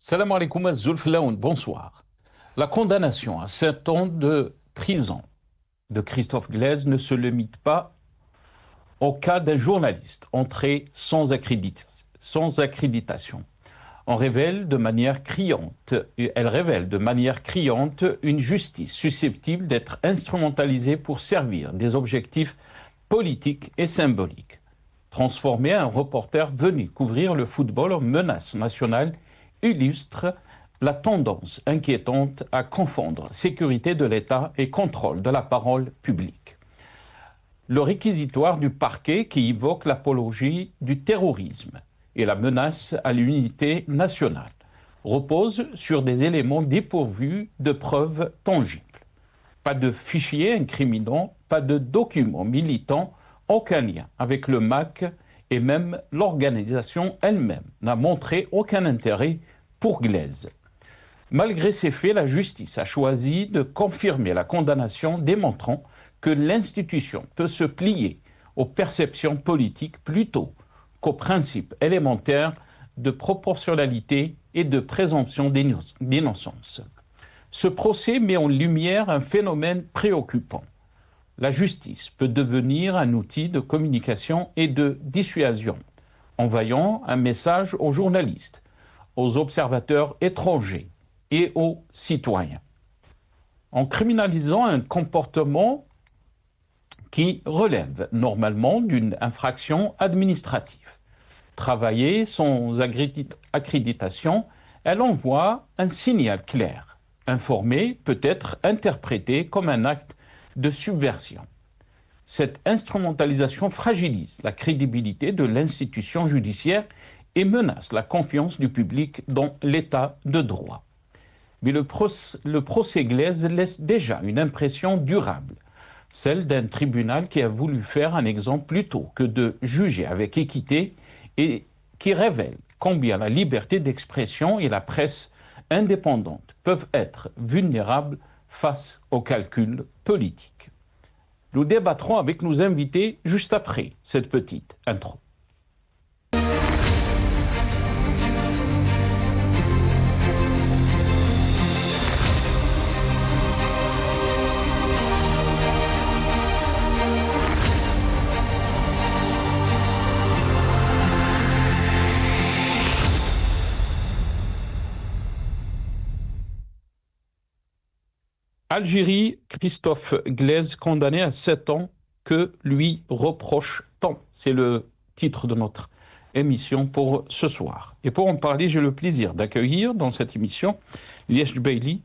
Salam alaikum Zulflaoun, bonsoir. La condamnation à 7 ans de prison de Christophe Glaise ne se limite pas au cas d'un journaliste entré sans accréditation. Elle révèle de manière criante une justice susceptible d'être instrumentalisée pour servir des objectifs politiques et symboliques. Transformer un reporter venu couvrir le football en menace nationale illustre la tendance inquiétante à confondre sécurité de l'État et contrôle de la parole publique. Le réquisitoire du parquet qui évoque l'apologie du terrorisme et la menace à l'unité nationale repose sur des éléments dépourvus de preuves tangibles. Pas de fichier incriminant, pas de documents militants, aucun lien avec le MAC et même l'organisation elle-même n'a montré aucun intérêt pour Glaise. Malgré ces faits, la justice a choisi de confirmer la condamnation, démontrant que l'institution peut se plier aux perceptions politiques plutôt qu'aux principes élémentaires de proportionnalité et de présomption d'innocence. Ce procès met en lumière un phénomène préoccupant. La justice peut devenir un outil de communication et de dissuasion, envoyant un message aux journalistes, aux observateurs étrangers et aux citoyens, en criminalisant un comportement qui relève normalement d'une infraction administrative. Travailler sans accréditation, elle envoie un signal clair. Informer peut être interprété comme un acte de subversion. Cette instrumentalisation fragilise la crédibilité de l'institution judiciaire et menace la confiance du public dans l'état de droit. Mais le procès Glaise laisse déjà une impression durable, celle d'un tribunal qui a voulu faire un exemple plutôt que de juger avec équité et qui révèle combien la liberté d'expression et la presse indépendante peuvent être vulnérables face aux calculs politiques. Nous débattrons avec nos invités juste après cette petite intro. Algérie, Christophe Glaise, condamné à 7 ans, que lui reproche-t-on? C'est le titre de notre émission pour ce soir. Et pour en parler, j'ai le plaisir d'accueillir dans cette émission Liège Bailey,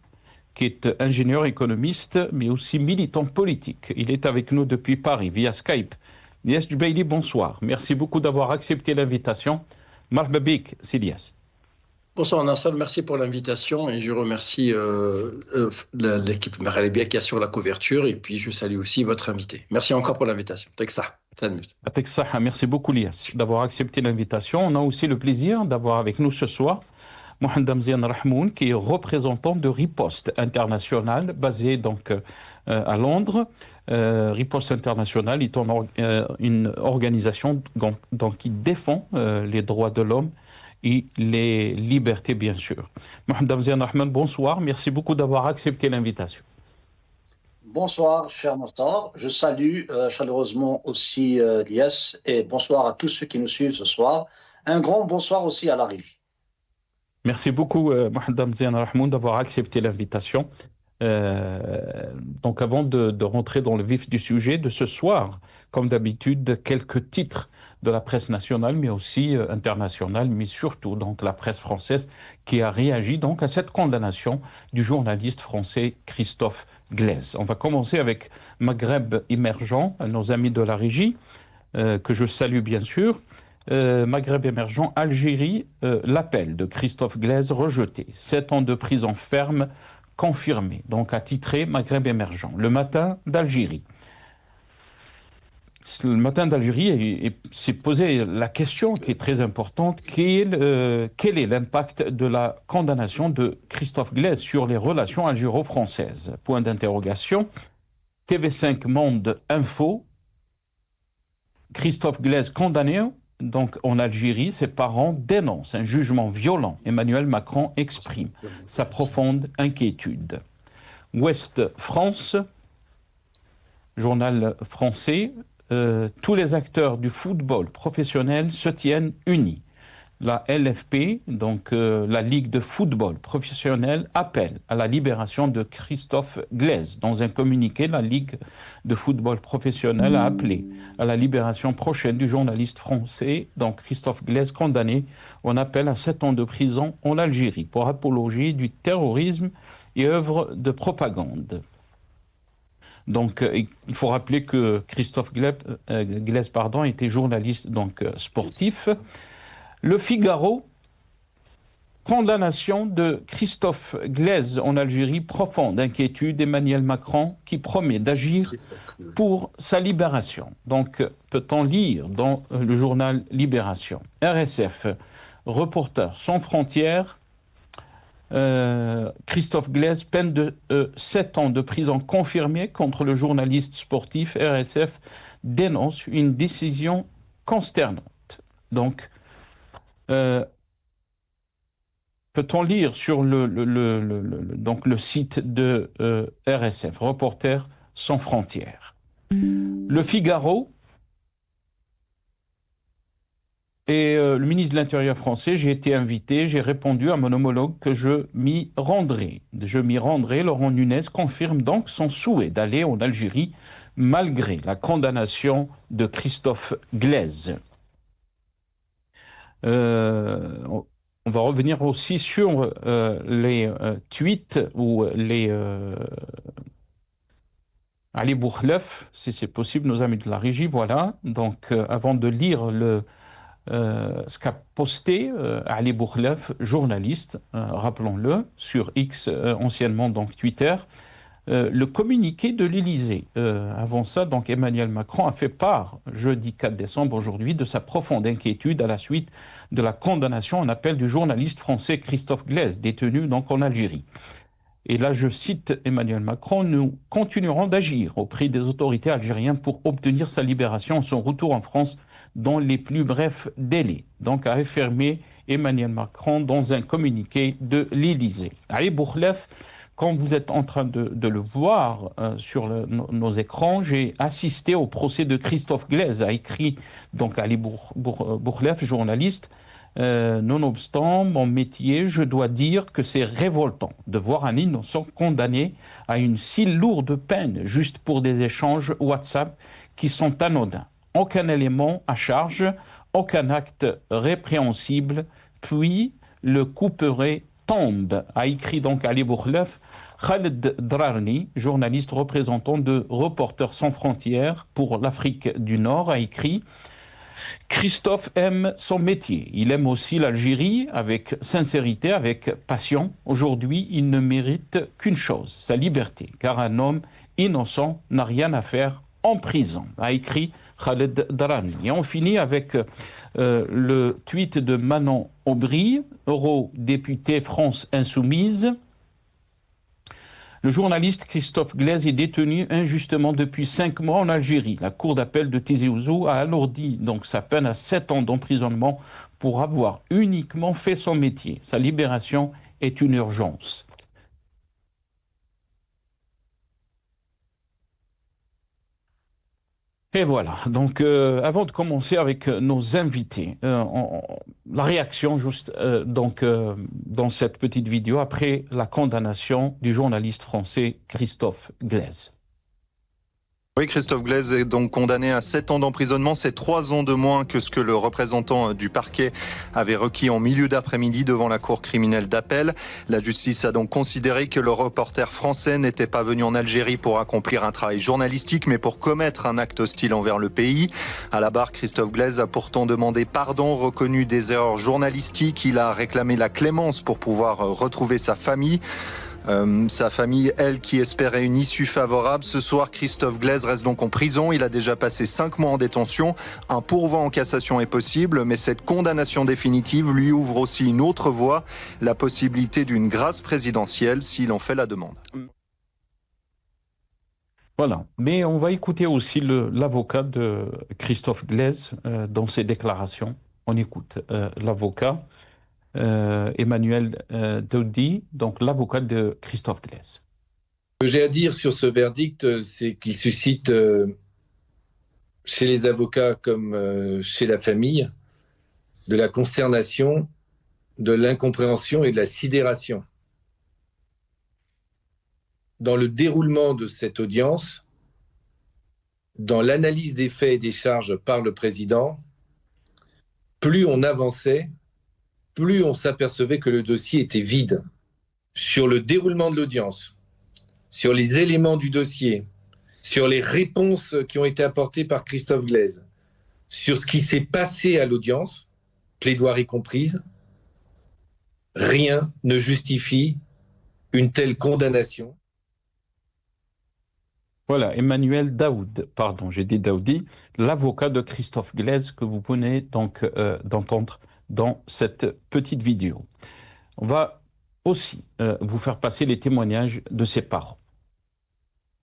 qui est ingénieur économiste, mais aussi militant politique. Il est avec nous depuis Paris, via Skype. Liège Bailey, bonsoir. Merci beaucoup d'avoir accepté l'invitation. Marhaba bik, c'est Liège. Bonsoir Nasser, merci pour l'invitation et je remercie l'équipe Maralébia qui assure la couverture et puis je salue aussi votre invité. Merci encore pour l'invitation. Teksa. Merci beaucoup Lias d'avoir accepté l'invitation. On a aussi le plaisir d'avoir avec nous ce soir Mohamed Damzian Rahmoun qui est représentant de Riposte International basé donc à Londres. Riposte International est une organisation donc, qui défend les droits de l'homme et les libertés, bien sûr. Mohamed Damzian Rahman, bonsoir. Merci beaucoup d'avoir accepté l'invitation. Bonsoir, cher Nassar. Je salue chaleureusement aussi Lies et bonsoir à tous ceux qui nous suivent ce soir. Un grand bonsoir aussi à la régie. Merci beaucoup, Mohamed Damzian Rahman, d'avoir accepté l'invitation. Donc, avant de rentrer dans le vif du sujet de ce soir, comme d'habitude, quelques titres de la presse nationale, mais aussi internationale, mais surtout donc la presse française qui a réagi donc à cette condamnation du journaliste français Christophe Glaise. On va commencer avec Maghreb émergent, nos amis de la régie, que je salue bien sûr. Maghreb émergent, Algérie, l'appel de Christophe Glaise rejeté. 7 ans de prison ferme confirmé, donc a titré Maghreb émergent. Le matin d'Algérie. Le matin d'Algérie s'est posé la question qui est très importante, quel est l'impact de la condamnation de Christophe Glaise sur les relations algéro-françaises? Point d'interrogation. TV5 Monde Info, Christophe Glaise condamné donc en Algérie, ses parents dénoncent un jugement violent. Emmanuel Macron exprime sa profonde inquiétude. Ouest France, journal français, tous les acteurs du football professionnel se tiennent unis. La LFP, donc la Ligue de football professionnel, appelle à la libération de Christophe Glaise. Dans un communiqué, la Ligue de football professionnel a appelé à la libération prochaine du journaliste français, donc Christophe Glaise, condamné en appel à 7 ans de prison en Algérie pour apologie du terrorisme et œuvre de propagande. Donc, il faut rappeler que Christophe Glaise était journaliste sportif. Le Figaro, condamnation de Christophe Glaise en Algérie, profonde inquiétude d'Emmanuel Macron qui promet d'agir pour sa libération. Donc, peut-on lire dans le journal Libération. RSF, Reporters sans frontières, Christophe Glaise, peine de 7 ans de prison confirmée contre le journaliste sportif. RSF dénonce une décision consternante. Donc, peut-on lire sur le site de RSF, Reporters sans frontières. Le Figaro et le ministre de l'Intérieur français, j'ai été invité, j'ai répondu à mon homologue que je m'y rendrai. Laurent Nunez confirme donc son souhait d'aller en Algérie malgré la condamnation de Christophe Glaise. On va revenir aussi sur les tweets ou les Ali Bourkhleuf, si c'est possible, nos amis de la régie, voilà. Donc, avant de lire ce qu'a posté Ali Bourkhleuf, journaliste, rappelons-le, sur X, anciennement donc Twitter, le communiqué de l'Élysée. Avant ça, donc Emmanuel Macron a fait part, jeudi 4 décembre aujourd'hui, de sa profonde inquiétude à la suite de la condamnation en appel du journaliste français Christophe Glaise, détenu donc en Algérie. Et là, je cite Emmanuel Macron, « Nous continuerons d'agir auprès des autorités algériennes pour obtenir sa libération et son retour en France dans les plus brefs délais. » Donc, a affirmé Emmanuel Macron dans un communiqué de l'Élysée. Ali Bourkhleuf, comme vous êtes en train de le voir sur nos écrans, j'ai assisté au procès de Christophe Glaise, a écrit donc Ali Bourkhleuf, journaliste. Nonobstant mon métier, je dois dire que c'est révoltant de voir un innocent condamné à une si lourde peine juste pour des échanges WhatsApp qui sont anodins. Aucun élément à charge, aucun acte répréhensible, puis le couperet tombe, a écrit donc Ali Bourkhleuf. Khaled Drarni, journaliste représentant de Reporters sans frontières pour l'Afrique du Nord, a écrit « Christophe aime son métier. Il aime aussi l'Algérie avec sincérité, avec passion. Aujourd'hui, il ne mérite qu'une chose, sa liberté, car un homme innocent n'a rien à faire en prison », a écrit Khaled Drarni. Et on finit avec le tweet de Manon Aubry, eurodéputée France Insoumise. Le journaliste Christophe Glaise est détenu injustement depuis 5 mois en Algérie. La cour d'appel de Tizi Ouzou a alourdi donc sa peine à 7 ans d'emprisonnement pour avoir uniquement fait son métier. Sa libération est une urgence. Et voilà, donc avant de commencer avec nos invités, la réaction juste dans cette petite vidéo après la condamnation du journaliste français Christophe Glaise. Oui, Christophe Glaise est donc condamné à 7 ans d'emprisonnement. C'est 3 ans de moins que ce que le représentant du parquet avait requis en milieu d'après-midi devant la cour criminelle d'appel. La justice a donc considéré que le reporter français n'était pas venu en Algérie pour accomplir un travail journalistique, mais pour commettre un acte hostile envers le pays. À la barre, Christophe Glaise a pourtant demandé pardon, reconnu des erreurs journalistiques. Il a réclamé la clémence pour pouvoir retrouver sa famille. Sa famille, elle, qui espérait une issue favorable. Ce soir, Christophe Glaise reste donc en prison. Il a déjà passé 5 mois en détention. Un pourvoi en cassation est possible, mais cette condamnation définitive lui ouvre aussi une autre voie, la possibilité d'une grâce présidentielle s'il en fait la demande. Voilà. Mais on va écouter aussi l'avocat de Christophe Glaise dans ses déclarations. On écoute l'avocat Emmanuel Daoudi, donc l'avocat de Christophe Glaise. Ce que j'ai à dire sur ce verdict, c'est qu'il suscite chez les avocats comme chez la famille de la consternation, de l'incompréhension et de la sidération. Dans le déroulement de cette audience, dans l'analyse des faits et des charges par le président, plus on avançait, plus on s'apercevait que le dossier était vide. Sur le déroulement de l'audience, sur les éléments du dossier, sur les réponses qui ont été apportées par Christophe Glaise, sur ce qui s'est passé à l'audience, plaidoirie comprise, rien ne justifie une telle condamnation. Voilà, Emmanuel Daoud, pardon, j'ai dit Daoudi, l'avocat de Christophe Glaise que vous venez donc d'entendre dans cette petite vidéo. On va aussi vous faire passer les témoignages de ses parents.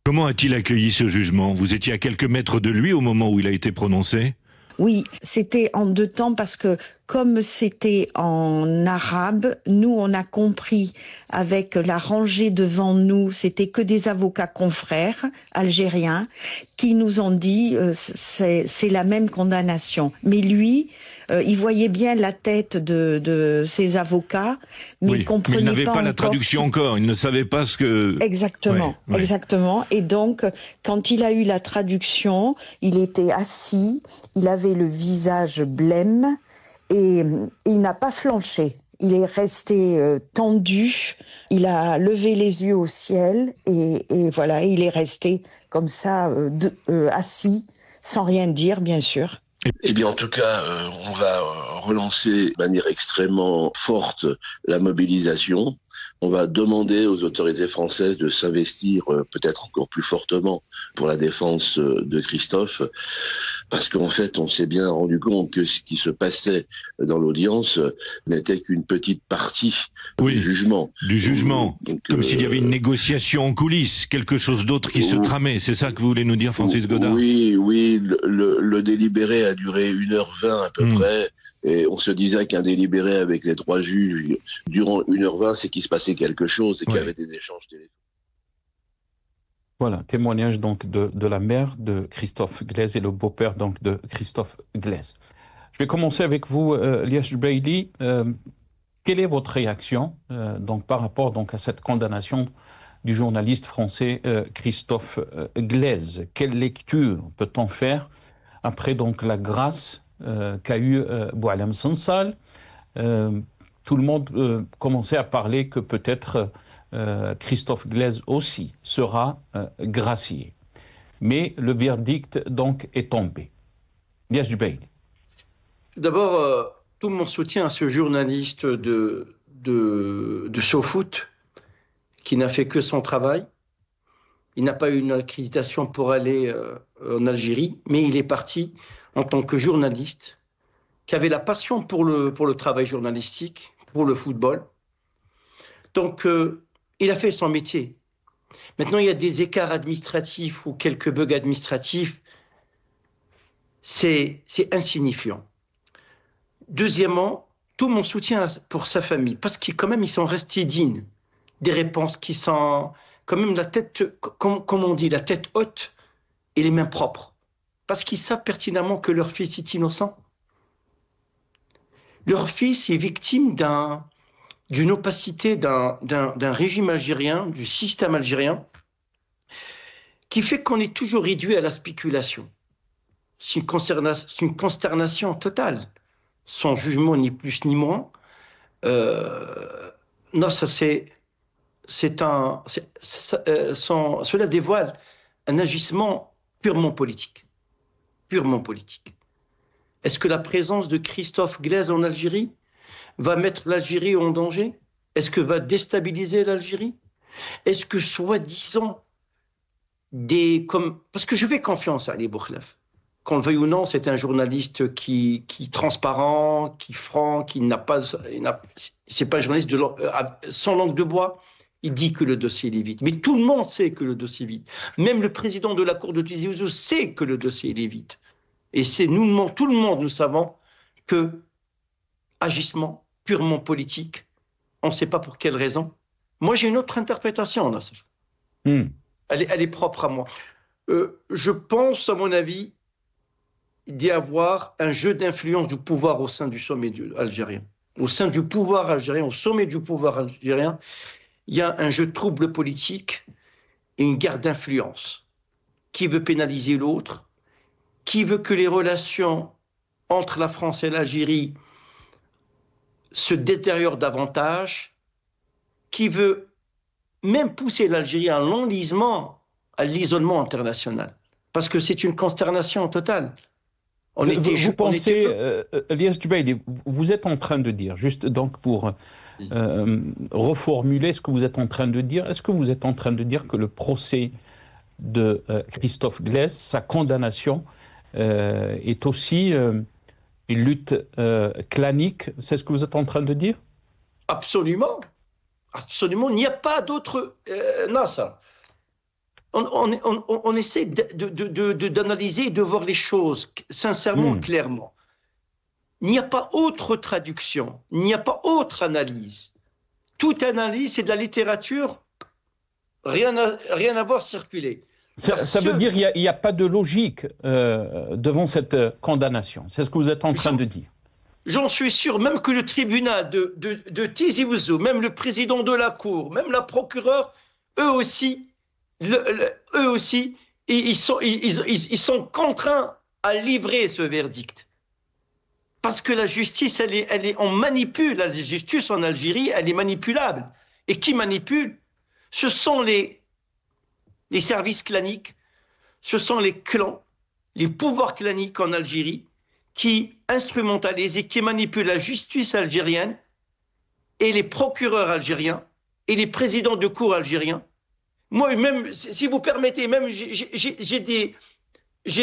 Comment a-t-il accueilli ce jugement? Vous étiez à quelques mètres de lui au moment où il a été prononcé? Oui, c'était en deux temps parce que comme c'était en arabe, nous on a compris avec la rangée devant nous, c'était que des avocats confrères algériens qui nous ont dit c'est la même condamnation. Mais lui, il voyait bien la tête de ses avocats, mais il comprenait mais il n'avait pas la encore traduction encore, il ne savait pas ce que... Exactement, Ouais. exactement. Et donc, quand il a eu la traduction, il était assis, il avait le visage blême et il n'a pas flanché. Il est resté tendu, il a levé les yeux au ciel et voilà, il est resté comme ça, assis, sans rien dire, bien sûr. Eh bien, en tout cas, on va relancer de manière extrêmement forte la mobilisation. On va demander aux autorités françaises de s'investir peut-être encore plus fortement pour la défense de Christophe, parce qu'en fait, on s'est bien rendu compte que ce qui se passait dans l'audience n'était qu'une petite partie Oui, du jugement. Du jugement, Donc, comme s'il y avait une négociation en coulisses, quelque chose d'autre qui se tramait. C'est ça que vous voulez nous dire, Francis Godard? Oui, le délibéré a duré 1h20 à peu près. Et on se disait qu'un délibéré avec les trois juges durant 1h20, c'est qu'il se passait quelque chose, c'est qu'il y avait des échanges téléphoniques. Voilà, témoignage donc de la mère de Christophe Glaise et le beau-père donc de Christophe Glaise. Je vais commencer avec vous, Liash Jubaili. Quelle est votre réaction donc par rapport donc à cette condamnation du journaliste français Christophe Glaise? Quelle lecture peut-on faire après donc la grâce qu'a eu Boualem Sansal? Tout le monde commençait à parler que peut-être Christophe Glaise aussi sera gracié. Mais le verdict donc est tombé. Liash Jubaili. D'abord, tout mon soutien à ce journaliste de SoFoot qui n'a fait que son travail. Il n'a pas eu une accréditation pour aller en Algérie, mais il est parti en tant que journaliste qui avait la passion pour le travail journalistique, pour le football. Donc, il a fait son métier. Maintenant, il y a des écarts administratifs ou quelques bugs administratifs. C'est insignifiant. Deuxièmement, tout mon soutien pour sa famille, parce qu'ils quand même, ils sont restés dignes des réponses qui sont quand même la tête, comme on dit, la tête haute et les mains propres. Parce qu'ils savent pertinemment que leur fils est innocent. Leur fils est victime d'une opacité d'un régime algérien, du système algérien, qui fait qu'on est toujours réduit à la spéculation. C'est une consternation totale. Son jugement, ni plus ni moins. Non, cela dévoile un agissement purement politique. Purement politique. Est-ce que la présence de Christophe Glaise en Algérie va mettre l'Algérie en danger? Est-ce que va déstabiliser l'Algérie? Est-ce que soi-disant parce que je fais confiance à Ali Boukhlaf. Qu'on le veuille ou non, c'est un journaliste qui transparent, qui franc, c'est pas un journaliste sans langue de bois, il dit que le dossier est vide. Mais tout le monde sait que le dossier est vide. Même le président de la cour de Tizi Ouzou sait que le dossier est vide. Et c'est nous, tout le monde, nous savons que agissement purement politique, on ne sait pas pour quelle raison. Moi, j'ai une autre interprétation, Nasser. Elle est propre à moi. Je pense, à mon avis, d'y avoir un jeu d'influence du pouvoir au sein du sommet algérien. Au sein du pouvoir algérien, au sommet du pouvoir algérien, il y a un jeu de trouble politique et une guerre d'influence. Qui veut pénaliser l'autre? Qui veut que les relations entre la France et l'Algérie se détériorent davantage? Qui veut même pousser l'Algérie à l'enlisement, à l'isolement international? Parce que c'est une consternation totale. Vous pensez, Elias Jubaili, vous êtes en train de dire, juste donc pour reformuler ce que vous êtes en train de dire, est-ce que vous êtes en train de dire que le procès de Christophe Glaise, sa condamnation, est aussi une lutte clanique? C'est ce que vous êtes en train de dire? Absolument. Absolument. Il n'y a pas d'autre... Nasser. On essaie d'analyser et de voir les choses sincèrement, clairement. Il n'y a pas autre traduction, il n'y a pas autre analyse. Toute analyse, c'est de la littérature, rien à voir circuler. Ça veut dire qu'il n'y a pas de logique devant cette condamnation. C'est ce que vous êtes en train de dire. J'en suis sûr, même que le tribunal de Tizi Ouzou, même le président de la Cour, même la procureure, eux aussi, ils sont contraints à livrer ce verdict. Parce que la justice, on manipule la justice en Algérie, elle est manipulable. Et qui manipule? Ce sont les services claniques, ce sont les clans, les pouvoirs claniques en Algérie qui instrumentalisent et qui manipulent la justice algérienne et les procureurs algériens et les présidents de cour algériens. Moi, même, si vous permettez, même j'ai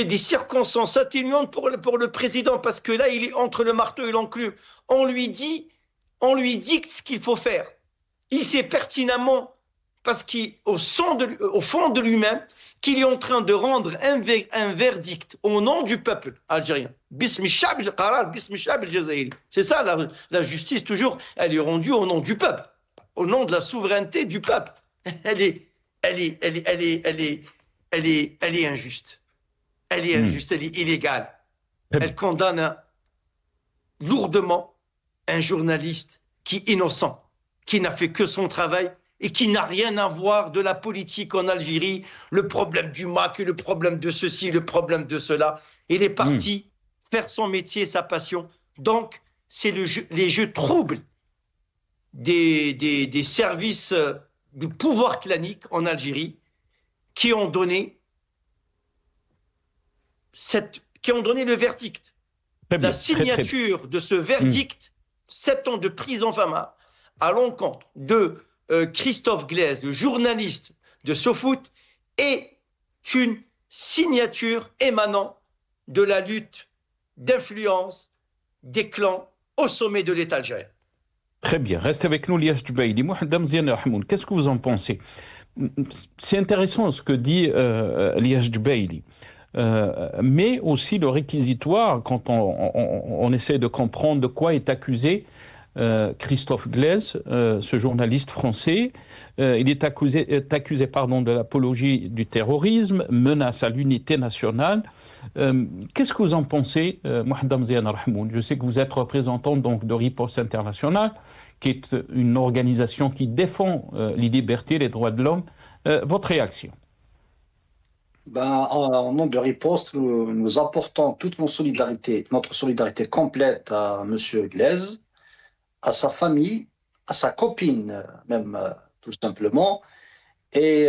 des circonstances atténuantes pour le président, parce que là, il est entre le marteau et l'enclume. On lui dicte ce qu'il faut faire. Il sait pertinemment, parce qu'au fond de lui-même, qu'il est en train de rendre un verdict au nom du peuple algérien. C'est ça, la justice, toujours, elle est rendue au nom du peuple, au nom de la souveraineté du peuple. Elle est injuste. Elle est injuste, elle est illégale. Elle condamne lourdement un journaliste qui est innocent, qui n'a fait que son travail et qui n'a rien à voir de la politique en Algérie, le problème du MAC, le problème de ceci, le problème de cela. Il est parti faire son métier, sa passion. Donc, c'est les jeux troubles des services du pouvoir clanique en Algérie qui ont donné le verdict. La signature de ce verdict, 7 ans de prison ferme à l'encontre de Christophe Glaise, le journaliste de SoFoot, est une signature émanant de la lutte d'influence des clans au sommet de l'État algérien. Très bien, restez avec nous, Elias Jubaili. Mohamed Mziane Rahmoun, qu'est-ce que vous en pensez? C'est intéressant ce que dit Elias Jubaili. Mais aussi le réquisitoire, quand on essaie de comprendre de quoi est accusé Christophe Glaise, ce journaliste français. Il est accusé de l'apologie du terrorisme, menace à l'unité nationale. Qu'est-ce que vous en pensez, Mohamed Mziane Rahmoun? Je sais que vous êtes représentant donc, de Riposte Internationale, qui est une organisation qui défend les libertés, les droits de l'homme. Votre réaction? En nom de Riposte, nous apportons toute notre solidarité complète à M. Glaise, à sa famille, à sa copine même, tout simplement. Et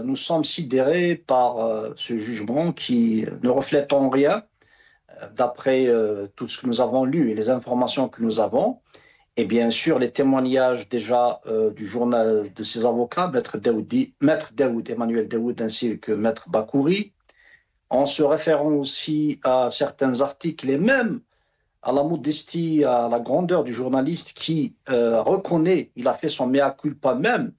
nous sommes sidérés par ce jugement qui ne reflète en rien, d'après tout ce que nous avons lu et les informations que nous avons. Et bien sûr, les témoignages déjà du journal de ses avocats, Maître Daoud, Emmanuel Daoud, ainsi que Maître Bakouri, en se référant aussi à certains articles et même à la modestie, à la grandeur du journaliste qui reconnaît, il a fait son mea culpa même,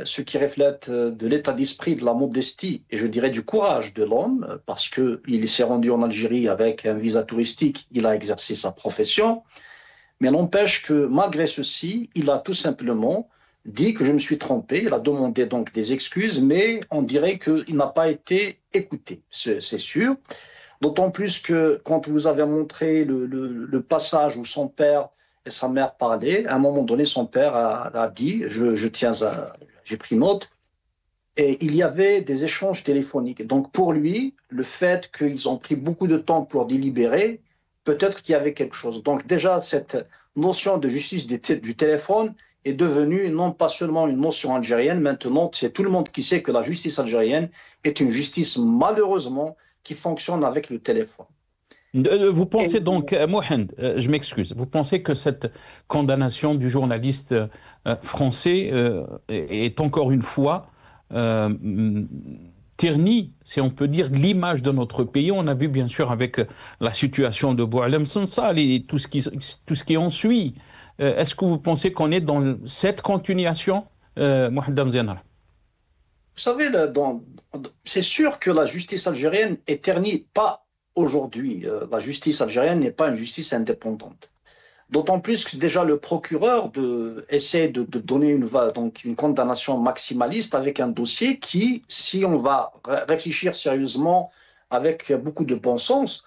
ce qui reflète de l'état d'esprit, de la modestie et je dirais du courage de l'homme, parce qu'il s'est rendu en Algérie avec un visa touristique, il a exercé sa profession, mais n'empêche que malgré ceci, il a tout simplement dit que je me suis trompé, il a demandé donc des excuses, mais on dirait qu'il n'a pas été écouté, c'est sûr. D'autant plus que quand vous avez montré le passage où son père et sa mère parlaient, à un moment donné, son père a dit, j'ai pris note, et il y avait des échanges téléphoniques. Donc pour lui, le fait qu'ils ont pris beaucoup de temps pour délibérer, peut-être qu'il y avait quelque chose. Donc déjà, cette notion de justice du téléphone est devenue non pas seulement une notion algérienne, maintenant c'est tout le monde qui sait que la justice algérienne est une justice malheureusement qui fonctionne avec le téléphone. Vous pensez donc, Mohamed, je m'excuse, vous pensez que cette condamnation du journaliste français est encore une fois ternie, si on peut dire, l'image de notre pays? On a vu bien sûr avec la situation de Boualem Sansal et tout ce qui en suit. Est-ce que vous pensez qu'on est dans cette continuation, Mohamed Damziana? Vous savez, c'est sûr que la justice algérienne est ternie, pas aujourd'hui. La justice algérienne n'est pas une justice indépendante. D'autant plus que déjà le procureur essaie de donner une condamnation maximaliste avec un dossier qui, si on va réfléchir sérieusement avec beaucoup de bon sens,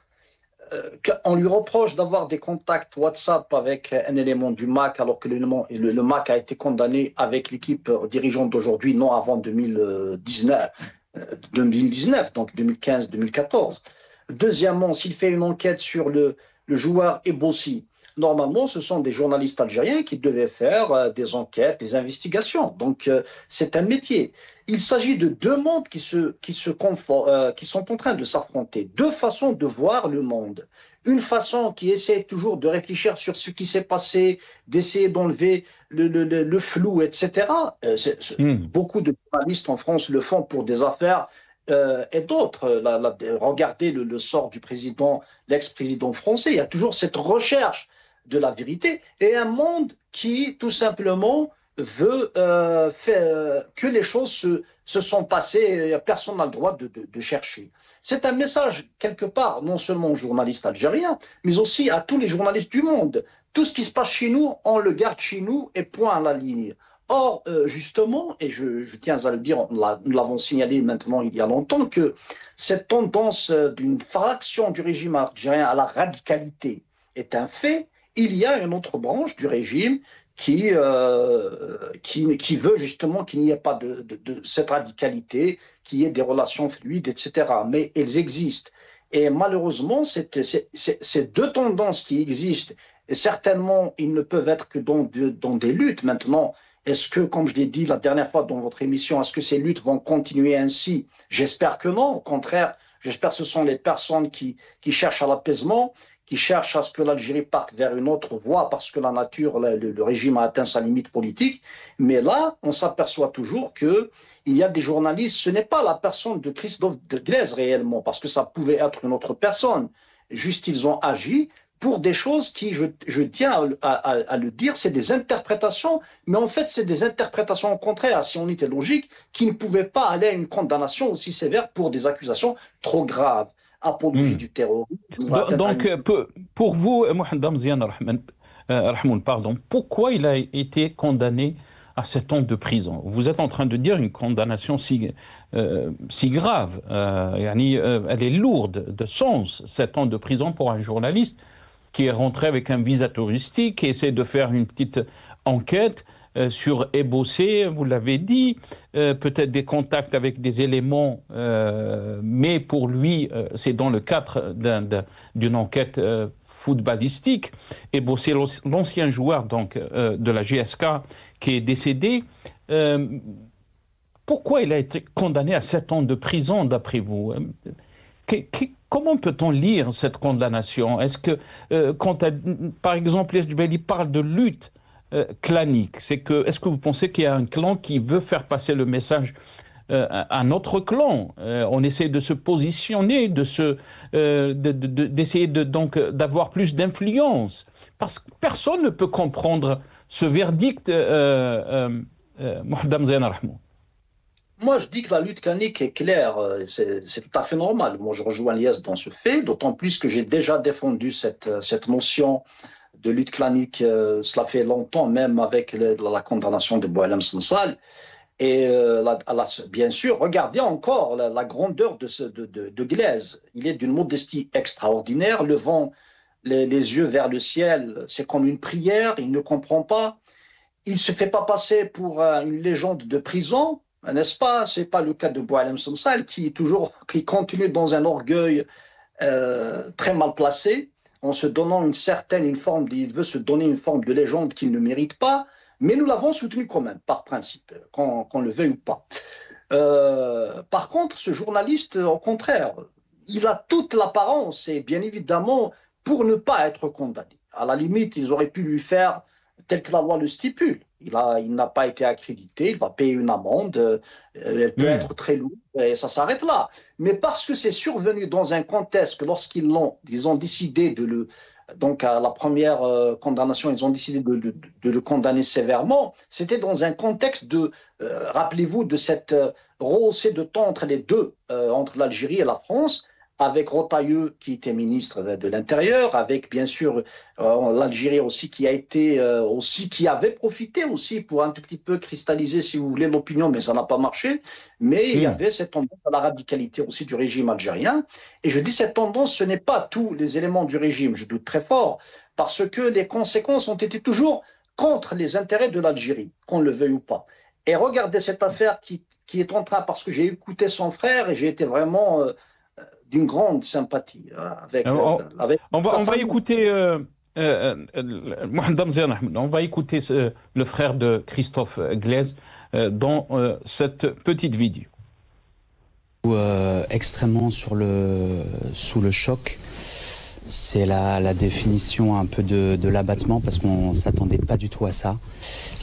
on lui reproche d'avoir des contacts WhatsApp avec un élément du MAC, alors que le MAC a été condamné avec l'équipe dirigeante d'aujourd'hui, non avant 2019, donc 2015-2014. Deuxièmement, s'il fait une enquête sur le joueur Ebossi, normalement, ce sont des journalistes algériens qui devaient faire des enquêtes, des investigations. Donc, c'est un métier. Il s'agit de deux mondes qui sont en train de s'affronter. Deux façons de voir le monde. Une façon qui essaie toujours de réfléchir sur ce qui s'est passé, d'essayer d'enlever le flou, etc. Beaucoup de journalistes en France le font pour des affaires et d'autres. Regardez le sort du président, l'ex-président français. Il y a toujours cette recherche de la vérité et un monde qui, tout simplement, veut que les choses se sont passées, personne n'a le droit de chercher. C'est un message, quelque part, non seulement aux journalistes algériens, mais aussi à tous les journalistes du monde. Tout ce qui se passe chez nous, on le garde chez nous et point à la ligne. Or, justement, et je tiens à le dire, nous l'avons signalé maintenant il y a longtemps, que cette tendance d'une fraction du régime algérien à la radicalité est un fait. Il y a une autre branche du régime qui veut justement qu'il n'y ait pas de cette radicalité, qu'il y ait des relations fluides, etc. Mais elles existent. Et malheureusement, ces deux tendances qui existent, et certainement, ils ne peuvent être que dans des luttes. Maintenant, est-ce que, comme je l'ai dit la dernière fois dans votre émission, est-ce que ces luttes vont continuer ainsi? J'espère que non. Au contraire, j'espère que ce sont les personnes qui cherchent à l'apaisement, qui cherchent à ce que l'Algérie parte vers une autre voie parce que la nature, le régime a atteint sa limite politique. Mais là, on s'aperçoit toujours qu'il y a des journalistes, ce n'est pas la personne de Christophe Glaise réellement, parce que ça pouvait être une autre personne. Juste, ils ont agi pour des choses qui, je tiens à le dire, c'est des interprétations, mais en fait, c'est des interprétations au contraire, si on était logique, qui ne pouvaient pas aller à une condamnation aussi sévère pour des accusations trop graves. Apologie du terrorisme. Donc, pour vous, Mohamed Damziana Rahmoun, pourquoi il a été condamné à 7 ans de prison? Vous êtes en train de dire une condamnation si grave. Elle est lourde de sens, 7 ans de prison pour un journaliste qui est rentré avec un visa touristique, qui essaie de faire une petite enquête sur Ebossé, vous l'avez dit, peut-être des contacts avec des éléments, mais pour lui, c'est dans le cadre d'une enquête footballistique. Ebossé, l'ancien joueur donc, de la GSK, qui est décédé. Pourquoi il a été condamné à 7 ans de prison, d'après vous? Comment peut-on lire cette condamnation? Est-ce que, par exemple, il parle de lutte clanique, est-ce que vous pensez qu'il y a un clan qui veut faire passer le message à notre clan? On essaie de se positionner, d'essayer donc d'avoir plus d'influence, parce que personne ne peut comprendre ce verdict Mohamed Zena Rahmou. Moi, je dis que la lutte clanique est claire, c'est tout à fait normal. Moi, je rejoins Liès dans ce fait, d'autant plus que j'ai déjà défendu cette notion de lutte clanique, cela fait longtemps, même avec la condamnation de Boualem Sansal. Et bien sûr, regardez encore la grandeur de Glaise. Il est d'une modestie extraordinaire, levant les yeux vers le ciel, c'est comme une prière, il ne comprend pas. Il ne se fait pas passer pour une légende de prison, n'est-ce pas? Ce n'est pas le cas de Boualem Sansal qui continue dans un orgueil très mal placé, en se donnant il veut se donner une forme de légende qu'il ne mérite pas, mais nous l'avons soutenu quand même, par principe, qu'on le veuille ou pas. Par contre, ce journaliste, au contraire, il a toute l'apparence, et bien évidemment, pour ne pas être condamné. À la limite, ils auraient pu lui faire tel que la loi le stipule. Il n'a pas été accrédité, il va payer une amende, elle peut être très lourde, et ça s'arrête là. Mais parce que c'est survenu dans un contexte, lorsqu'ils ont décidé donc à la première condamnation, ils ont décidé de le condamner sévèrement, c'était dans un contexte rappelez-vous, de cette rehaussée de temps entre les deux, entre l'Algérie et la France, avec Rotailleux qui était ministre de l'Intérieur, avec bien sûr l'Algérie aussi qui avait profité aussi pour un tout petit peu cristalliser, si vous voulez, l'opinion, mais ça n'a pas marché. Mais il y avait cette tendance à la radicalité aussi du régime algérien. Et je dis cette tendance, ce n'est pas tous les éléments du régime, je doute très fort, parce que les conséquences ont été toujours contre les intérêts de l'Algérie, qu'on le veuille ou pas. Et regardez cette affaire qui est en train, parce que j'ai écouté son frère et j'ai été vraiment d'une grande sympathie on va écouter Mohamed Zena Rahmou, on va écouter le frère de Christophe Glaise dans cette petite vidéo. Extrêmement sous le choc. C'est la définition un peu de l'abattement, parce qu'on ne s'attendait pas du tout à ça.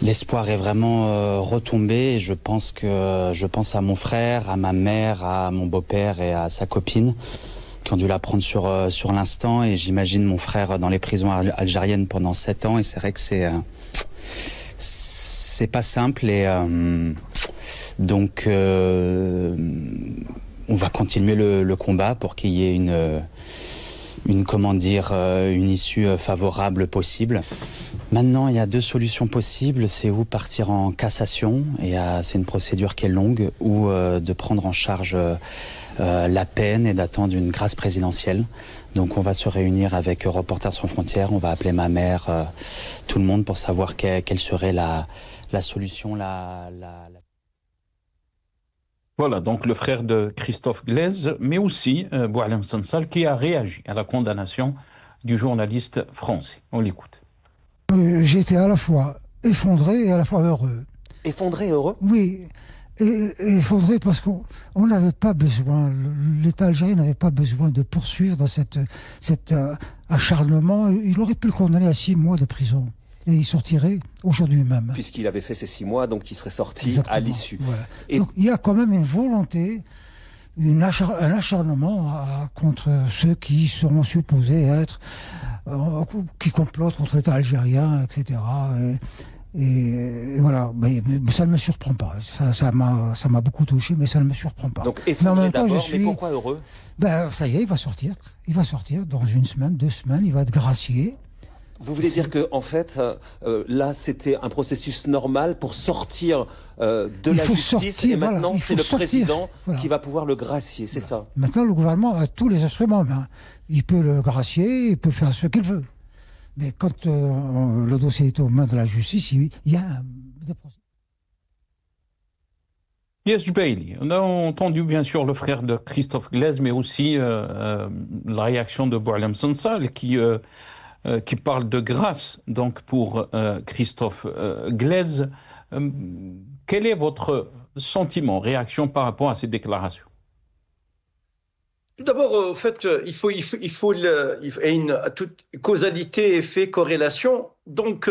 L'espoir est vraiment retombé, et je pense à mon frère, à ma mère, à mon beau-père et à sa copine qui ont dû la prendre sur l'instant, et j'imagine mon frère dans les prisons algériennes pendant 7 ans, et c'est vrai que c'est pas simple, et donc on va continuer le combat pour qu'il y ait une issue favorable possible. Maintenant, il y a 2 solutions possibles. C'est ou partir en cassation, et c'est une procédure qui est longue, ou de prendre en charge la peine et d'attendre une grâce présidentielle. Donc on va se réunir avec Reporters sans frontières, on va appeler ma mère, tout le monde, pour savoir quelle serait la solution. Voilà, donc le frère de Christophe Glaise, mais aussi Boualem Sansal, qui a réagi à la condamnation du journaliste français. On l'écoute. J'étais à la fois effondré et à la fois heureux. Effondré et heureux? Oui, et effondré parce qu'on n'avait pas besoin, l'État algérien n'avait pas besoin de poursuivre dans cet acharnement. Il aurait pu le condamner à 6 mois de prison. Et il sortirait aujourd'hui même. Puisqu'il avait fait ces 6 mois, donc il serait sorti à l'issue. Voilà. Donc il y a quand même une volonté, un acharnement contre ceux qui seront supposés être, qui complotent contre l'État algérien, etc. Et voilà, mais ça ne me surprend pas. Ça m'a beaucoup touché, mais ça ne me surprend pas. Donc effondré d'abord, mais pourquoi heureux? Ça y est, il va sortir. Il va sortir dans 1 semaine, 2 semaines, il va être gracié. Vous voulez dire que, en fait, là, c'était un processus normal pour sortir de la justice, et maintenant, c'est le président qui va pouvoir le gracier, c'est ça? Maintenant, le gouvernement a tous les instruments. Il peut le gracier, il peut faire ce qu'il veut. Mais quand le dossier est aux mains de la justice, il y a des procès. Yes, Jbaili, on a entendu bien sûr le frère de Christophe Glaise, mais aussi la réaction de Boualem Sansal qui parle de grâce donc pour Christophe Glaise. Quel est votre sentiment, réaction par rapport à ces déclarations? Tout d'abord, en fait, il faut une toute causalité, effet, corrélation. Donc,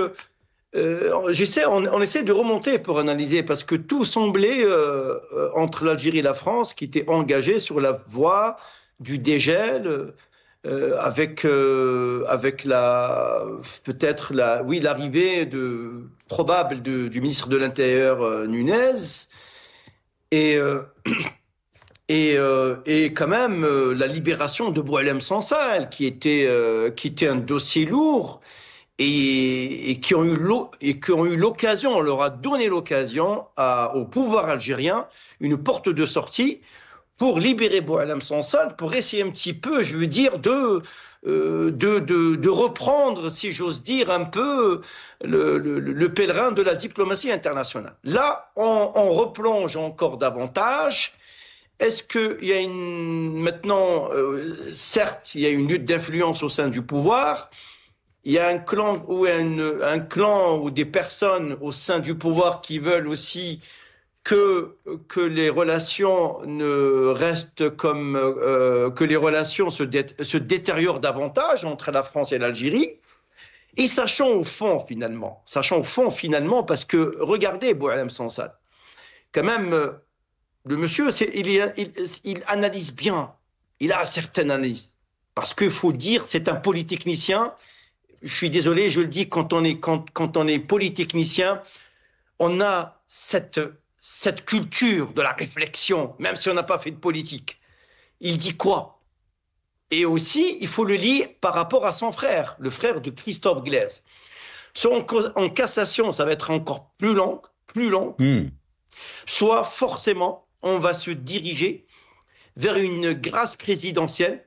on essaie de remonter pour analyser, parce que tout semblait entre l'Algérie et la France qui étaient engagés sur la voie du dégel, avec l'arrivée probable du ministre de l'Intérieur Nunez et quand même la libération de Boualem Sansal qui était un dossier lourd et qui ont eu l'occasion, on leur a donné l'occasion au pouvoir algérien une porte de sortie pour libérer Boualem Sansal, pour essayer un petit peu, je veux dire, de reprendre, si j'ose dire, un peu le pèlerin de la diplomatie internationale. Là, on replonge encore davantage. Est-ce qu'il y a maintenant, certes, il y a une lutte d'influence au sein du pouvoir. Il y a un clan ou des personnes au sein du pouvoir qui veulent aussi que les relations ne restent comme que les relations se détériorent davantage entre la France et l'Algérie. Et sachant au fond finalement, parce que regardez Boualem Sansal, quand même, le monsieur, il analyse bien, il a certaines analyses, parce qu'il faut dire, c'est un polytechnicien. Je suis désolé, je le dis, quand on est polytechnicien, on a cette culture de la réflexion, même si on n'a pas fait de politique. Il dit quoi? Et aussi, il faut le lire par rapport à son frère, le frère de Christophe Glaise. En cassation, ça va être encore plus long. Soit forcément, on va se diriger vers une grâce présidentielle.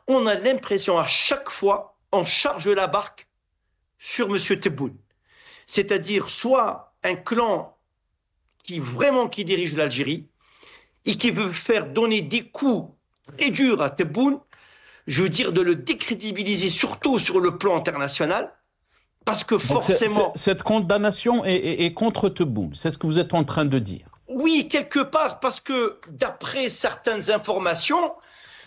On a l'impression à chaque fois, on charge la barque sur M. Tebboune. C'est-à-dire soit un clan qui dirige l'Algérie et qui veut faire donner des coups très durs à Tebboune, je veux dire de le décrédibiliser surtout sur le plan international, parce que forcément... Cette condamnation est contre Tebboune, c'est ce que vous êtes en train de dire. Oui, quelque part, parce que d'après certaines informations,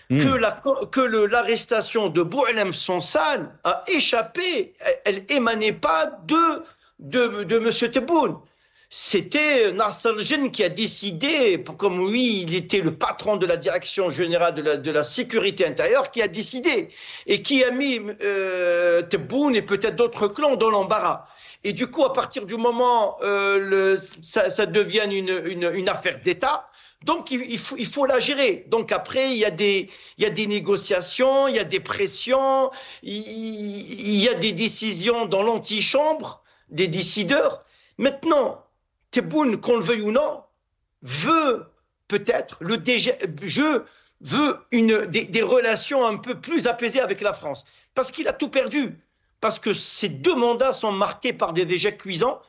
que l'arrestation de Boualem Sansal a échappé, elle émanait pas de M. Tebboune. C'était Nasser El-Jen qui a décidé, comme lui, il était le patron de la direction générale de la sécurité intérieure, qui a décidé et qui a mis Tebboune et peut-être d'autres clans dans l'embarras. Et du coup, à partir du moment ça devient une affaire d'État, donc il faut la gérer. Donc après, il y a des négociations, il y a des pressions, il y a des décisions dans l'antichambre des décideurs. Maintenant, Tebboune, qu'on le veuille ou non, veut peut-être des relations un peu plus apaisées avec la France. Parce qu'il a tout perdu. Parce que ces 2 mandats sont marqués par des échecs cuisants.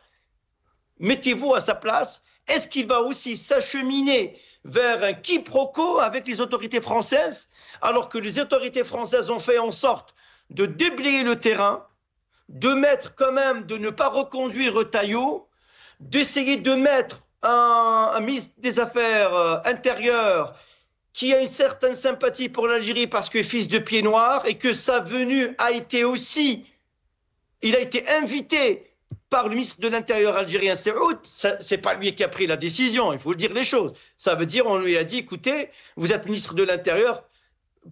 Mettez-vous à sa place. Est-ce qu'il va aussi s'acheminer vers un quiproquo avec les autorités françaises, alors que les autorités françaises ont fait en sorte de déblayer le terrain, de ne pas reconduire Retailleau, d'essayer de mettre un ministre des Affaires intérieures qui a une certaine sympathie pour l'Algérie parce que fils de pied noir et que sa venue a été aussi... Il a été invité par le ministre de l'Intérieur algérien, Saoud. C'est pas lui qui a pris la décision, il faut le dire les choses. Ça veut dire, on lui a dit, écoutez, vous êtes ministre de l'Intérieur,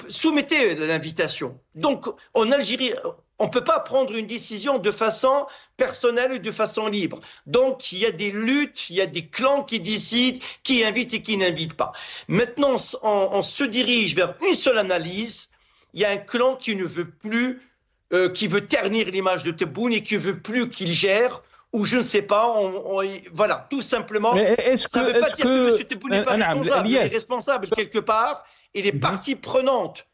soumettez l'invitation. Donc, en Algérie, on ne peut pas prendre une décision de façon personnelle ou de façon libre. Donc, il y a des luttes, il y a des clans qui décident qui invitent et qui n'invitent pas. Maintenant, on se dirige vers une seule analyse. Il y a un clan qui ne veut plus... qui veut ternir l'image de Tebboune et qui veut plus qu'il gère, ou je ne sais pas, voilà, tout simplement. Ça ne veut pas dire que M. Tebboune n'est pas responsable. Il est responsable quelque part, il est partie prenante.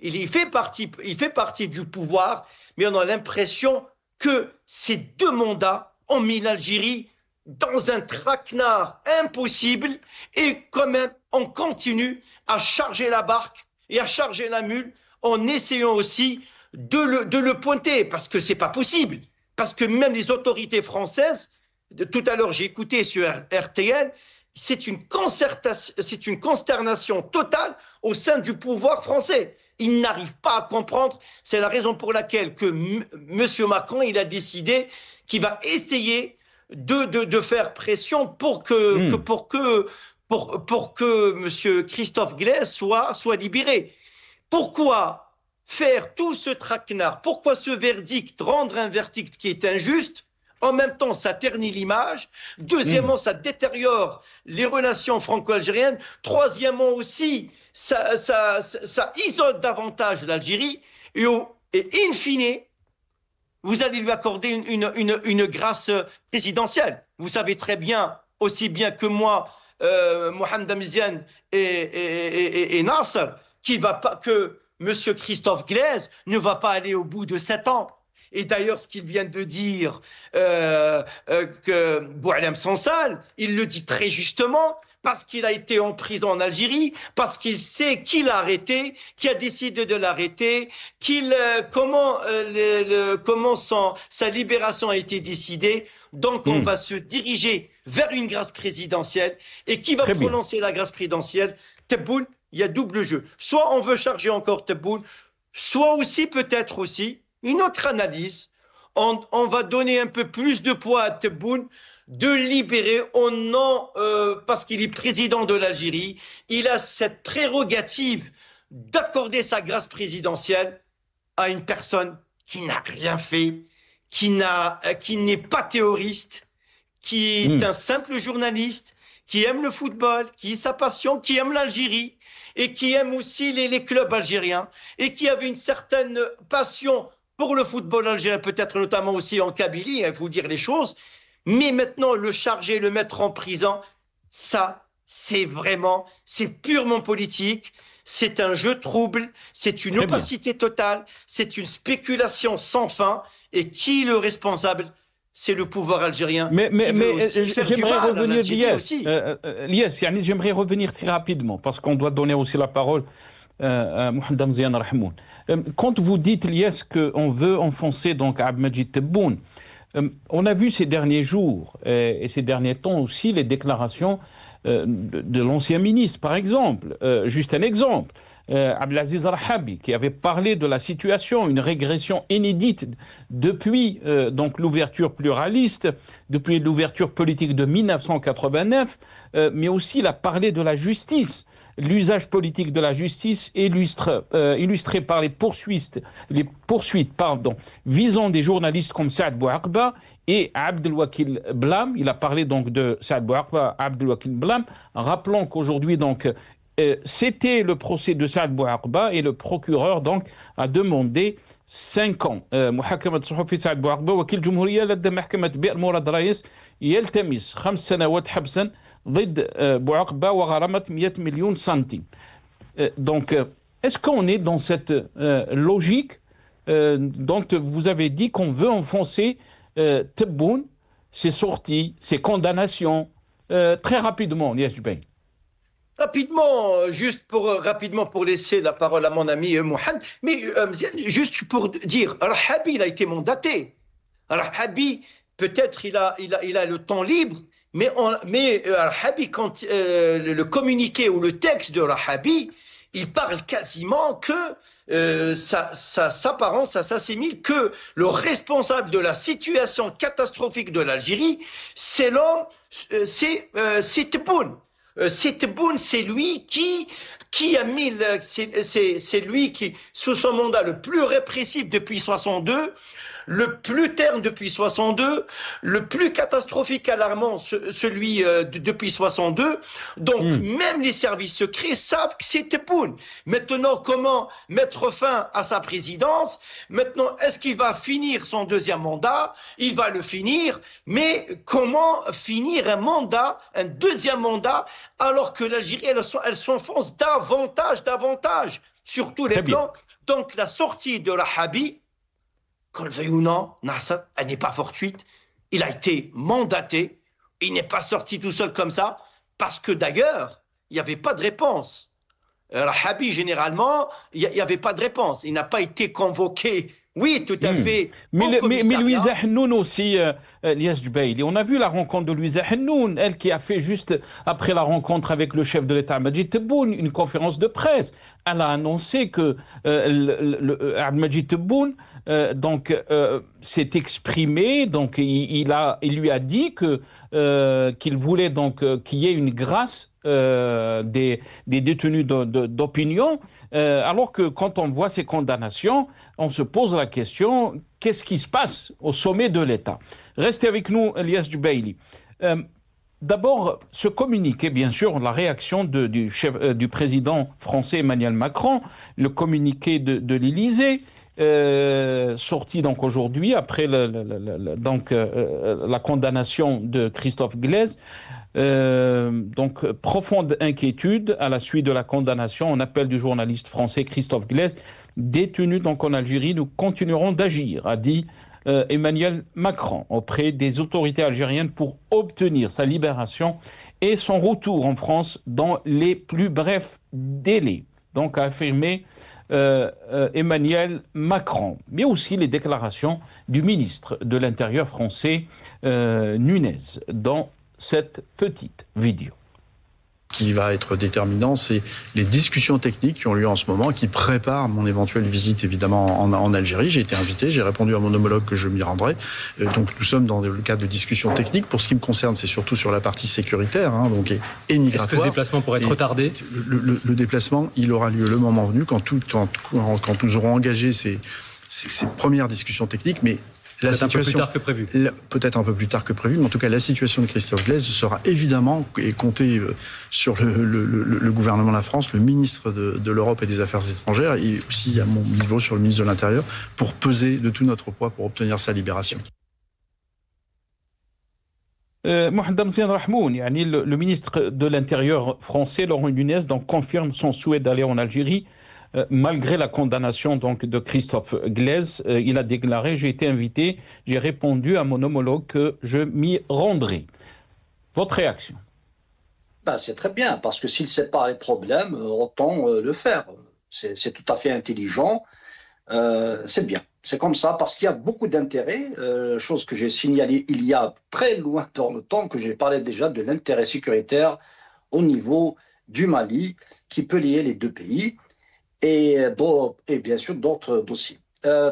Il fait partie du pouvoir, mais on a l'impression que ces 2 mandats ont mis l'Algérie dans un traquenard impossible, et quand même, on continue à charger la barque et à charger la mule, en essayant aussi de le pointer, parce que c'est pas possible. Parce que même les autorités françaises, tout à l'heure j'ai écouté sur RTL, c'est une consternation totale au sein du pouvoir français. Ils n'arrivent pas à comprendre. C'est la raison pour laquelle que M. Macron, il a décidé qu'il va essayer de faire pression pour que M. Christophe Glaise soit libéré. Pourquoi faire tout ce traquenard? Pourquoi ce verdict, rendre un verdict qui est injuste? En même temps, ça ternit l'image. Deuxièmement, ça détériore les relations franco-algériennes. Troisièmement aussi, ça isole davantage l'Algérie. Et in fine, vous allez lui accorder une grâce présidentielle. Vous savez très bien, aussi bien que moi, Mohamed Amiziane et Nasser, que M. Christophe Glaise ne va pas aller au bout de 7 ans. Et d'ailleurs, ce qu'il vient de dire, que Boualem Sansal, il le dit très justement, parce qu'il a été en prison en Algérie, parce qu'il sait qui l'a arrêté, qui a décidé de l'arrêter, comment sa libération a été décidée. Donc, on va se diriger vers une grâce présidentielle. Et qui va prononcer la grâce présidentielle? Tebboune, il y a double jeu. Soit on veut charger encore Tebboune, soit aussi, peut-être aussi, une autre analyse, on va donner un peu plus de poids à Tebboune, de libérer au nom, parce qu'il est président de l'Algérie, il a cette prérogative d'accorder sa grâce présidentielle à une personne qui n'a rien fait, qui n'est pas terroriste, qui est un simple journaliste, qui aime le football, qui est sa passion, qui aime l'Algérie, et qui aime aussi les clubs algériens, et qui avait une certaine passion pour le football algérien, peut-être notamment aussi en Kabylie, il faut dire les choses. Mais maintenant, le charger, le mettre en prison, ça, c'est purement politique. C'est un jeu trouble, c'est une opacité totale, c'est une spéculation sans fin. Et qui est le responsable? C'est le pouvoir algérien. Mais j'aimerais revenir, Lies, j'aimerais revenir très rapidement, parce qu'on doit donner aussi la parole Mohamed Amiziane Rahmoun. Quand vous dites, Lies, qu'on veut enfoncer donc Abdelmajid Tebboune, on a vu ces derniers jours et ces derniers temps aussi les déclarations de l'ancien ministre, par exemple. Juste un exemple. Abdelaziz Rahabi, qui avait parlé de la situation, une régression inédite depuis donc l'ouverture pluraliste, depuis l'ouverture politique de 1989, mais aussi il a parlé de la justice. L'usage politique de la justice illustré par les poursuites visant des journalistes comme Saad Bouaqba et Abdelwakil Blam. Il a parlé donc de Saad Bouaqba, Abdelwakil Blam, rappelant qu'aujourd'hui donc c'était le procès de Saad Bouaqba et le procureur donc a demandé 5 ans. محاكمة صحفي سعد بوعقبة وكيل جمهورية لدى محكمة بئر مراد رئيس يلتمس 5 سنوات حبسا ضد بوعقبة وغرامة 100 millions centimes. Donc, est-ce qu'on est dans cette logique dont vous avez dit qu'on veut enfoncer Tebboune, ses sorties, ses condamnations, très rapidement, Lies Jubail? Rapidement, rapidement pour laisser la parole à mon ami Mohamed, mais juste pour dire, Rahabi, il a été mandaté. Rahabi, peut-être il a le temps libre, mais Rahabi, quand le communiqué ou le texte de Rahabi, il parle quasiment que ça s'apparence, ça s'assimile que le responsable de la situation catastrophique de l'Algérie, c'est Tebboune. Tebboune, c'est lui qui a mis, c'est lui qui, sous son mandat le plus répressif depuis 62, le plus terne depuis 62, le plus catastrophique, alarmant, celui depuis 62. Donc, même les services secrets savent que c'est Tebboune. Maintenant, comment mettre fin à sa présidence? Maintenant, est-ce qu'il va finir son deuxième mandat? Il va le finir, mais comment finir un deuxième mandat, alors que l'Algérie, elle s'enfonce davantage, sur tous les plans. Donc, la sortie de Rahabi, qu'on le veuille ou non, Nasser, elle n'est pas fortuite. Il a été mandaté. Il n'est pas sorti tout seul comme ça, parce que d'ailleurs, il n'y avait pas de réponse. Rahabi, généralement, il n'y avait pas de réponse. Il n'a pas été convoqué. Oui, tout à fait. Mais Louisa Hennoun aussi, Lies Jubaili. On a vu la rencontre de Louisa Hennoun, elle qui a fait juste après la rencontre avec le chef de l'État, Abdelmajid Tebboune, une conférence de presse. Elle a annoncé que Abdelmajid Tebboune s'est exprimé, donc il lui a dit qu'il voulait donc qu'il y ait une grâce des détenus d'opinion, alors que quand on voit ces condamnations, on se pose la question, qu'est-ce qui se passe au sommet de l'État? Restez avec nous, Elias Jubaili. D'abord, ce communiqué, bien sûr, la réaction du président français Emmanuel Macron, le communiqué de l'Élysée, sorti donc aujourd'hui après la condamnation de Christophe Glaise. Donc, profonde inquiétude à la suite de la condamnation. On appelle du journaliste français Christophe Glaise, détenu donc en Algérie. Nous continuerons d'agir, a dit Emmanuel Macron auprès des autorités algériennes pour obtenir sa libération et son retour en France dans les plus brefs délais. Donc, a affirmé Emmanuel Macron, mais aussi les déclarations du ministre de l'Intérieur français, Nunez, dans cette petite vidéo. Ce qui va être déterminant, c'est les discussions techniques qui ont lieu en ce moment, qui préparent mon éventuelle visite évidemment en Algérie. J'ai été invité, j'ai répondu à mon homologue que je m'y rendrai. Donc nous sommes dans le cadre de discussions techniques. Pour ce qui me concerne, c'est surtout sur la partie sécuritaire, donc et migratoire. Est-ce que ce déplacement pourrait être retardé ? Le déplacement, il aura lieu le moment venu, quand nous aurons engagé ces premières discussions techniques, mais peut-être un peu plus tard que prévu. Peut-être un peu plus tard que prévu, mais en tout cas, la situation de Christophe Glaise sera évidemment, et comptée sur le gouvernement de la France, le ministre de l'Europe et des Affaires étrangères, et aussi à mon niveau sur le ministre de l'Intérieur, pour peser de tout notre poids pour obtenir sa libération. Mohamed Ziad Rahmoun, le ministre de l'Intérieur français, Laurent Nunez, donc, confirme son souhait d'aller en Algérie. Malgré la condamnation donc, de Christophe Glaise, il a déclaré « J'ai été invité, j'ai répondu à mon homologue que je m'y rendrai ». Votre réaction? C'est très bien, parce que s'il ne sait pas les problèmes, autant le faire. C'est tout à fait intelligent, c'est bien. C'est comme ça, parce qu'il y a beaucoup d'intérêts, chose que j'ai signalée il y a très loin dans le temps, que j'ai parlé déjà de l'intérêt sécuritaire au niveau du Mali, qui peut lier les deux pays. Et bien sûr d'autres dossiers.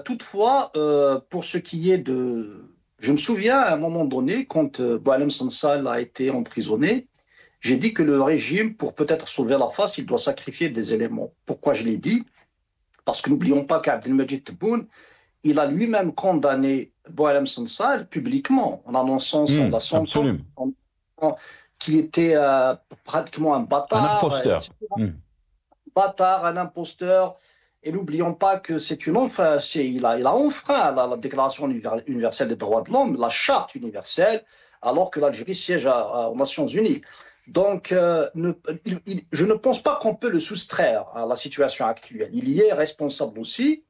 Toutefois, pour ce qui est de... Je me souviens à un moment donné, quand Boualem Sansal a été emprisonné, j'ai dit que le régime, pour peut-être sauver la face, il doit sacrifier des éléments. Pourquoi je l'ai dit? Parce que n'oublions pas qu'Abdelmajid Tebboune, il a lui-même condamné Boualem Sansal publiquement, en annonçant qu'il était pratiquement un bâtard. Un imposteur. Un imposteur, et n'oublions pas que c'est il a enfreint la Déclaration universelle des droits de l'homme, la charte universelle, alors que l'Algérie siège aux Nations Unies. Donc, je ne pense pas qu'on peut le soustraire à la situation actuelle. Il y est responsable aussi.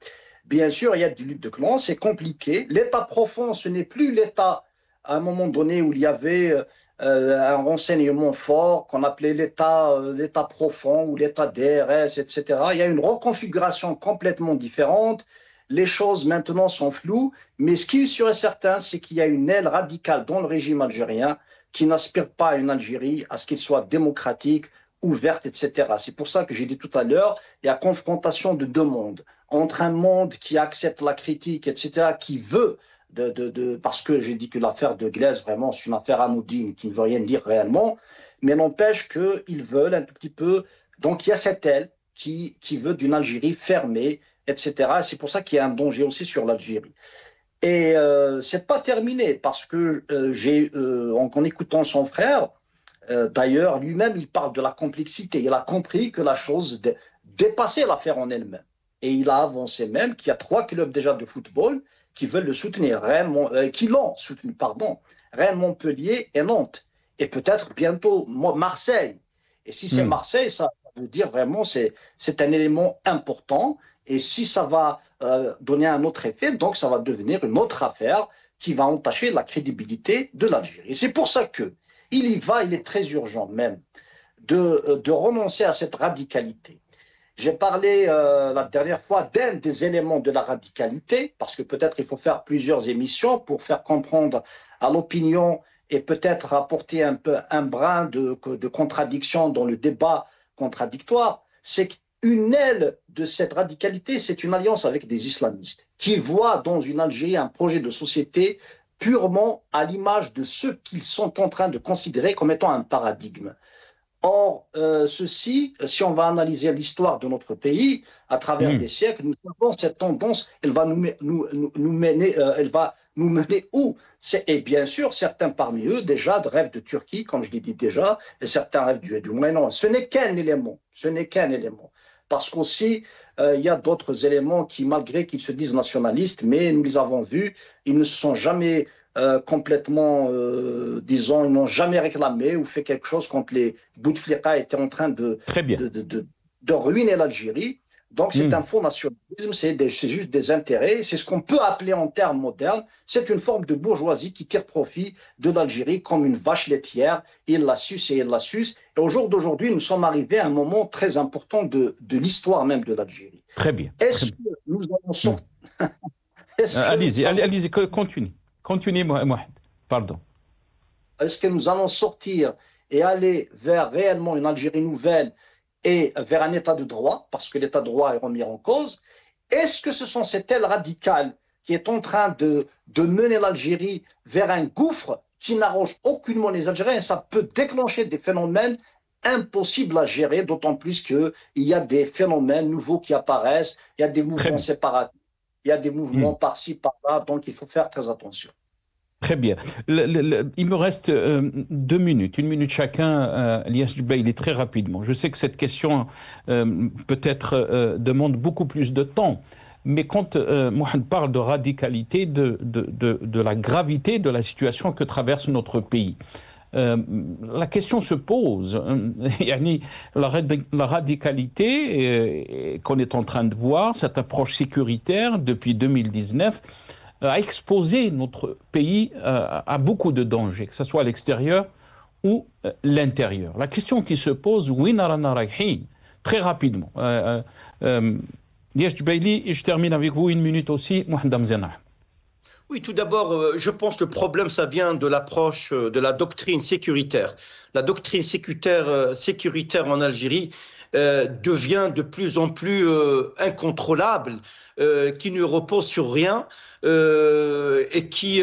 Bien sûr, il y a des luttes de clans, c'est compliqué. L'État profond, ce n'est plus l'État à un moment donné où il y avait un renseignement fort qu'on appelait l'État profond ou l'État DRS, etc. Il y a une reconfiguration complètement différente. Les choses maintenant sont floues, mais ce qui est sûr et certain, c'est qu'il y a une aile radicale dans le régime algérien qui n'aspire pas à une Algérie, à ce qu'il soit démocratique, ouverte, etc. C'est pour ça que j'ai dit tout à l'heure, il y a confrontation de deux mondes. Entre un monde qui accepte la critique, etc., qui veut parce que j'ai dit que l'affaire de Glaise, vraiment, c'est une affaire anodine qui ne veut rien dire réellement, mais n'empêche qu'ils veulent un tout petit peu. Donc, il y a cette aile qui veut d'une Algérie fermée, etc. Et c'est pour ça qu'il y a un danger aussi sur l'Algérie. Et c'est pas terminé, parce que en écoutant son frère, d'ailleurs, lui-même, il parle de la complexité. Il a compris que la chose dépassait l'affaire en elle-même. Et il a avancé même qu'il y a 3 clubs déjà de football qui veulent le soutenir, qui l'ont soutenu, Rennes, Montpellier et Nantes. Et peut-être bientôt Marseille. Et si c'est Marseille, ça veut dire vraiment c'est un élément important. Et si ça va donner un autre effet, donc ça va devenir une autre affaire qui va entacher la crédibilité de l'Algérie. Et c'est pour ça qu'il est très urgent même de renoncer à cette radicalité. J'ai parlé la dernière fois d'un des éléments de la radicalité, parce que peut-être il faut faire plusieurs émissions pour faire comprendre à l'opinion et peut-être apporter un brin de contradiction dans le débat contradictoire. C'est qu'une aile de cette radicalité, c'est une alliance avec des islamistes qui voient dans une Algérie un projet de société purement à l'image de ceux qu'ils sont en train de considérer comme étant un paradigme. Or, ceci, si on va analyser l'histoire de notre pays à travers des siècles, nous savons cette tendance, elle va nous mener où? Et bien sûr, certains parmi eux déjà rêvent de Turquie, comme je l'ai dit déjà, et certains rêvent du Moyen-Orient. Ce n'est qu'un élément, parce qu'aussi, il y a d'autres éléments qui, malgré qu'ils se disent nationalistes, mais nous les avons vus, ils ne se sont jamais complètement, disons, ils n'ont jamais réclamé ou fait quelque chose quand les Bouteflika étaient en train de ruiner l'Algérie. Donc c'est un faux nationalisme, c'est juste des intérêts, c'est ce qu'on peut appeler en termes modernes, c'est une forme de bourgeoisie qui tire profit de l'Algérie comme une vache laitière, il la suce et il la suce. Et au jour d'aujourd'hui, nous sommes arrivés à un moment très important de l'histoire même de l'Algérie. Très bien. Est-ce que nous allons sortir... Allez-y, continuez, Mohamed. Pardon. Est-ce que nous allons sortir et aller vers réellement une Algérie nouvelle et vers un état de droit, parce que l'état de droit est remis en cause? Est-ce que ce sont ces ailes radicales qui est en train de mener l'Algérie vers un gouffre qui n'arrange aucunement les Algériens, et ça peut déclencher des phénomènes impossibles à gérer, d'autant plus qu'il y a des phénomènes nouveaux qui apparaissent, il y a des mouvements séparats, il y a des mouvements par-ci, par-là, donc il faut faire très attention. Très bien. Il me reste 2 minutes, 1 minute chacun, Ilyas Jubaili, très rapidement. Je sais que cette question peut-être demande beaucoup plus de temps, mais quand Mohamed parle de radicalité, de la gravité de la situation que traverse notre pays, la question se pose. La radicalité qu'on est en train de voir, cette approche sécuritaire depuis 2019, a exposé notre pays à beaucoup de dangers, que ce soit à l'extérieur ou l'intérieur. La question qui se pose, très rapidement. Ilyas Jubaili, et je termine avec vous 1 minute aussi, Mohamed Damziana. Oui, tout d'abord, je pense que le problème, ça vient de l'approche de la doctrine sécuritaire. La doctrine sécuritaire en Algérie devient de plus en plus incontrôlable, qui ne repose sur rien, et qui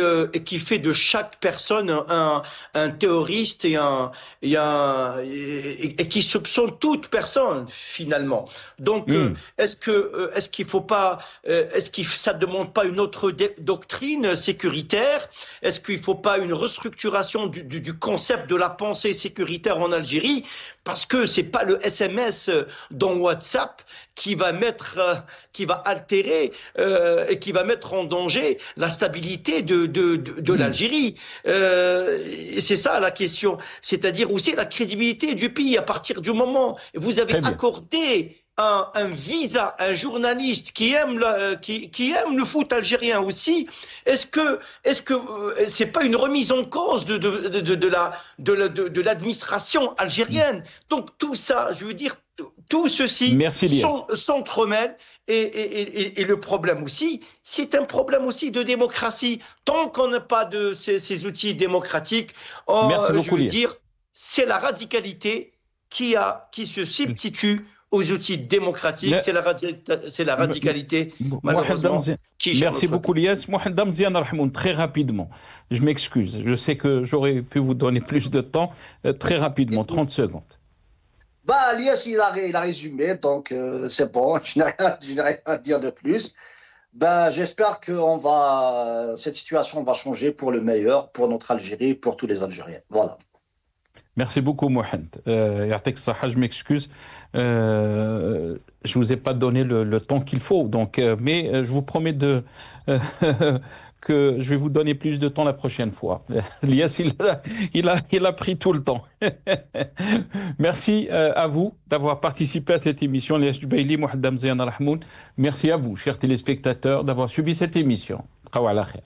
fait de chaque personne un terroriste et qui soupçonne toute personne finalement. Donc est-ce qu'il faut pas, ça demande pas une autre doctrine sécuritaire? Est-ce qu'il faut pas une restructuration du concept de la pensée sécuritaire en Algérie? Parce que c'est pas le SMS dans WhatsApp qui va altérer et qui va mettre en danger la stabilité de l'Algérie. Et c'est ça la question. C'est-à-dire aussi la crédibilité du pays à partir du moment où vous avez accordé un visa à un journaliste qui aime le foot algérien aussi. Est-ce que c'est pas une remise en cause de l'administration algérienne? Donc tout ça, je veux dire, tout ceci s'entremêle et le problème aussi, c'est un problème aussi de démocratie. Tant qu'on n'a pas de ces outils démocratiques, je veux dire, c'est la radicalité qui se substitue aux outils démocratiques, c'est la radicalité, malheureusement, qui gère. Merci beaucoup, Ilyas. Mohamed Damziana Rahmoun, très rapidement. Je m'excuse, je sais que j'aurais pu vous donner plus de temps. Très rapidement, 30 secondes. Ilyas, il a résumé, donc c'est bon, je n'ai rien à dire de plus. J'espère que cette situation va changer pour le meilleur, pour notre Algérie, pour tous les Algériens. Voilà. Merci beaucoup, Mohamed. Je m'excuse. Je ne vous ai pas donné le temps qu'il faut. Donc, mais je vous promets que je vais vous donner plus de temps la prochaine fois. Ilyas, il a pris tout le temps. Merci à vous d'avoir participé à cette émission. Ilyas Jubaili, Mohamed Damziana Rahmoun. Merci à vous, chers téléspectateurs, d'avoir suivi cette émission. Qawala khair.